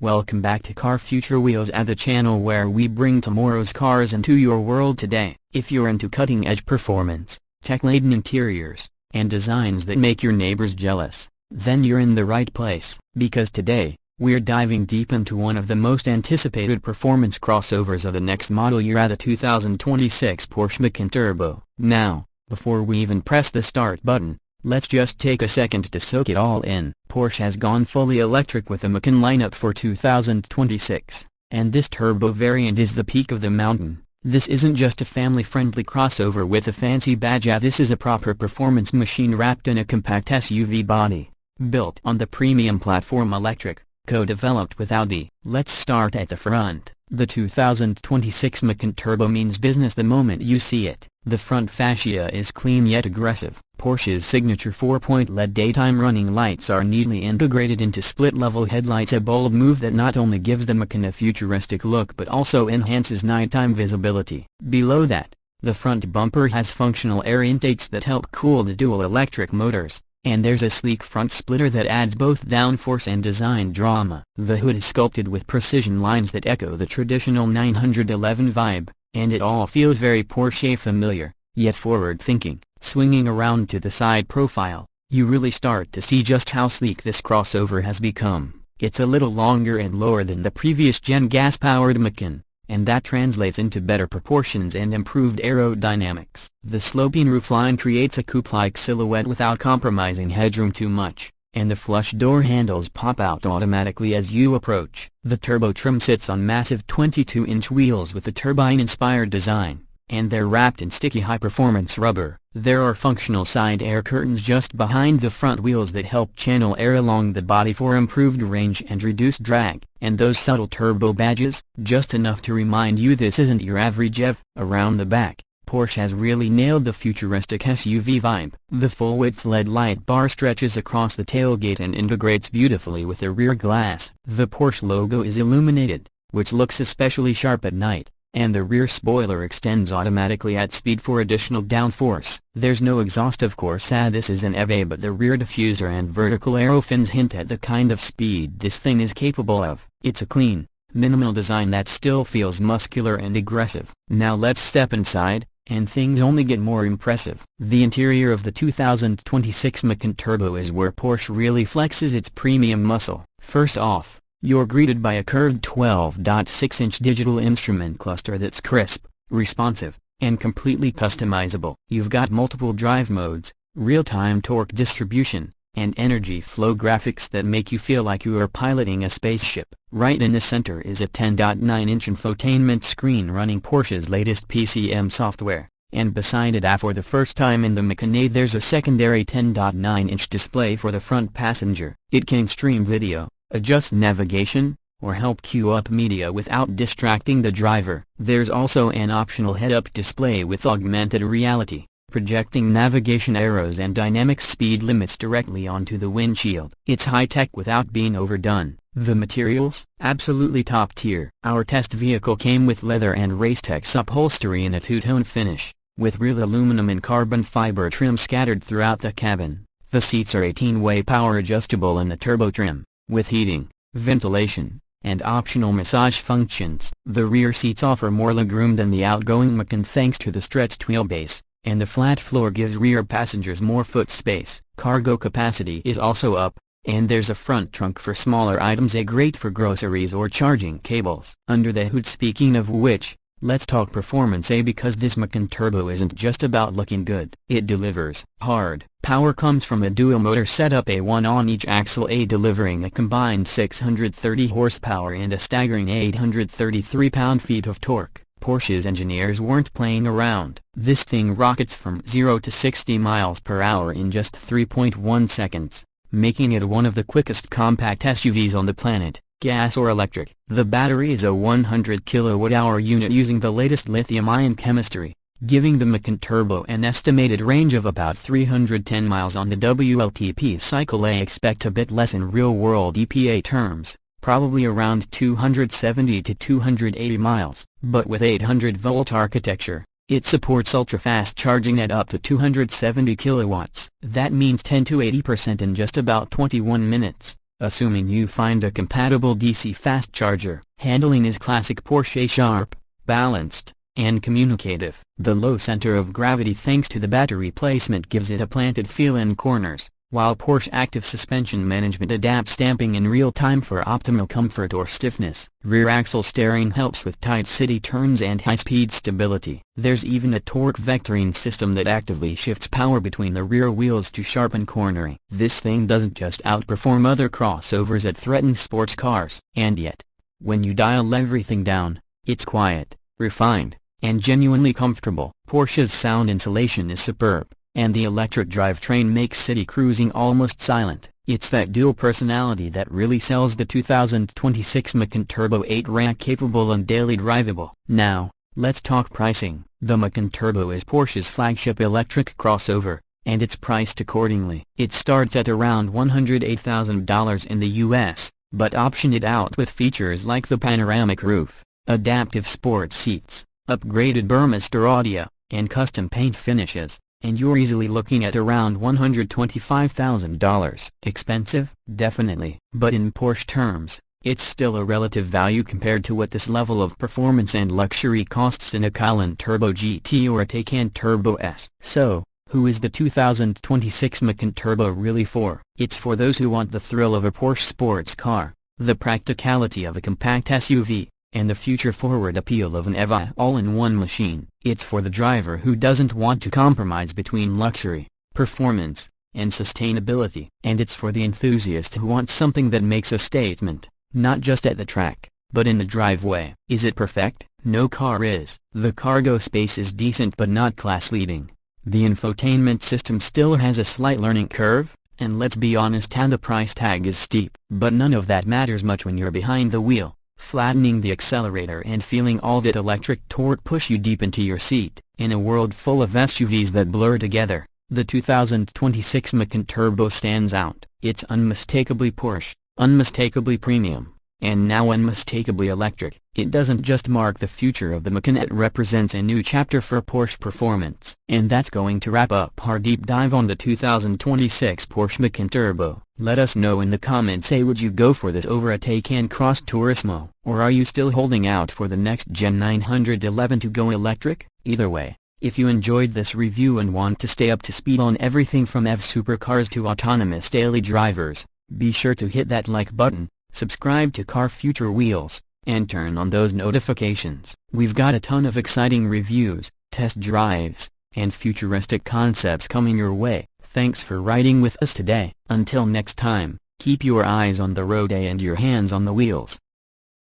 Welcome back to Car Future Wheelz, at the channel where we bring tomorrow's cars into your world today. If you're into cutting-edge performance, tech-laden interiors, and designs that make your neighbors jealous, then you're in the right place. Because today, we're diving deep into one of the most anticipated performance crossovers of the next model year, the 2026 Porsche Macan Turbo. Now, before we even press the start button, let's just take a second to soak it all in. Porsche has gone fully electric with the Macan lineup for 2026, and this turbo variant is the peak of the mountain. This isn't just a family-friendly crossover with a fancy badge. This is a proper performance machine wrapped in a compact SUV body, built on the premium platform electric, co-developed with Audi. Let's start at the front. The 2026 Macan Turbo means business the moment you see it. The front fascia is clean yet aggressive. Porsche's signature 4-point LED daytime running lights are neatly integrated into split-level headlights, a bold move that not only gives the Macan a futuristic look but also enhances nighttime visibility. Below that, the front bumper has functional air intakes that help cool the dual electric motors, and there's a sleek front splitter that adds both downforce and design drama. The hood is sculpted with precision lines that echo the traditional 911 vibe, and it all feels very Porsche familiar, yet forward-thinking. Swinging around to the side profile, you really start to see just how sleek this crossover has become. It's a little longer and lower than the previous gen gas-powered Macan, and that translates into better proportions and improved aerodynamics. The sloping roofline creates a coupe-like silhouette without compromising headroom too much, and the flush door handles pop out automatically as you approach. The turbo trim sits on massive 22-inch wheels with a turbine-inspired design, and they're wrapped in sticky high-performance rubber. There are functional side air curtains just behind the front wheels that help channel air along the body for improved range and reduced drag. And those subtle turbo badges, just enough to remind you this isn't your average EV. Around the back, Porsche has really nailed the futuristic SUV vibe. The full-width LED light bar stretches across the tailgate and integrates beautifully with the rear glass. The Porsche logo is illuminated, which looks especially sharp at night, and the rear spoiler extends automatically at speed for additional downforce. There's no exhaust, of course, this is an EV, but the rear diffuser and vertical aero fins hint at the kind of speed this thing is capable of. It's a clean, minimal design that still feels muscular and aggressive. Now let's step inside, and things only get more impressive. The interior of the 2026 Macan Turbo is where Porsche really flexes its premium muscle. First off, you're greeted by a curved 12.6-inch digital instrument cluster that's crisp, responsive, and completely customizable. You've got multiple drive modes, real-time torque distribution, and energy flow graphics that make you feel like you are piloting a spaceship. Right in the center is a 10.9-inch infotainment screen running Porsche's latest PCM software, and beside it, for the first time in the Macan, there's a secondary 10.9-inch display for the front passenger. It can stream video, adjust navigation, or help queue up media without distracting the driver. There's also an optional head-up display with augmented reality, projecting navigation arrows and dynamic speed limits directly onto the windshield. It's high-tech without being overdone. The materials? Absolutely top tier. Our test vehicle came with leather and Racetex upholstery in a two-tone finish, with real aluminum and carbon fiber trim scattered throughout the cabin. The seats are 18-way power adjustable in the turbo trim, with heating, ventilation, and optional massage functions. The rear seats offer more legroom than the outgoing Macan thanks to the stretched wheelbase, and the flat floor gives rear passengers more foot space. Cargo capacity is also up, and there's a front trunk for smaller items, great for groceries or charging cables. Under the hood, speaking of which, let's talk performance, because this Macan Turbo isn't just about looking good. It delivers. Hard power comes from a dual motor setup, one on each axle, delivering a combined 630 horsepower and a staggering 833 pound-feet of torque. Porsche's engineers weren't playing around. This thing rockets from 0 to 60 miles per hour in just 3.1 seconds, making it one of the quickest compact SUVs on the planet, gas or electric. The battery is a 100 kWh unit using the latest lithium-ion chemistry, giving the Macan Turbo an estimated range of about 310 miles on the WLTP cycle. Expect a bit less in real-world EPA terms, probably around 270 to 280 miles. But with 800-volt architecture, it supports ultra-fast charging at up to 270 kilowatts. That means 10 to 80% in just about 21 minutes. assuming you find a compatible DC fast charger. Handling is classic Porsche: sharp, balanced, and communicative. The low center of gravity thanks to the battery placement gives it a planted feel in corners, while Porsche active suspension management adapts damping in real time for optimal comfort or stiffness. Rear axle steering helps with tight city turns and high-speed stability. There's even a torque vectoring system that actively shifts power between the rear wheels to sharpen cornering. This thing doesn't just outperform other crossovers, it threatens sports cars. And yet, when you dial everything down, it's quiet, refined, and genuinely comfortable. Porsche's sound insulation is superb, and the electric drivetrain makes city cruising almost silent. It's that dual personality that really sells the 2026 Macan Turbo 8-rack capable and daily drivable. Now, let's talk pricing. The Macan Turbo is Porsche's flagship electric crossover, and it's priced accordingly. It starts at around $108,000 in the US, but option it out with features like the panoramic roof, adaptive sport seats, upgraded Burmester audio, and custom paint finishes, and you're easily looking at around $125,000. Expensive? Definitely. But in Porsche terms, it's still a relative value compared to what this level of performance and luxury costs in a Macan Turbo GT or a Taycan Turbo S. So, who is the 2026 Macan Turbo really for? It's for those who want the thrill of a Porsche sports car, the practicality of a compact SUV, and the future-forward appeal of an EVA all-in-one machine. It's for the driver who doesn't want to compromise between luxury, performance, and sustainability. And it's for the enthusiast who wants something that makes a statement, not just at the track, but in the driveway. Is it perfect? No car is. The cargo space is decent but not class-leading. The infotainment system still has a slight learning curve, and let's be honest, the price tag is steep. But none of that matters much when you're behind the wheel, flattening the accelerator and feeling all that electric torque push you deep into your seat. In a world full of SUVs that blur together, the 2026 Macan Turbo stands out. It's unmistakably Porsche, unmistakably premium, and now unmistakably electric. It doesn't just mark the future of the Macan, it represents a new chapter for Porsche performance. And that's going to wrap up our deep dive on the 2026 Porsche Macan Turbo. Let us know in the comments, say, would you go for this over a Taycan Cross Turismo, or are you still holding out for the next Gen 911 to go electric? Either way, if you enjoyed this review and want to stay up to speed on everything from EV supercars to autonomous daily drivers, be sure to hit that like button, subscribe to Car Future Wheelz, and turn on those notifications. We've got a ton of exciting reviews, test drives, and futuristic concepts coming your way. Thanks for riding with us today. Until next time, keep your eyes on the road and your hands on the wheels.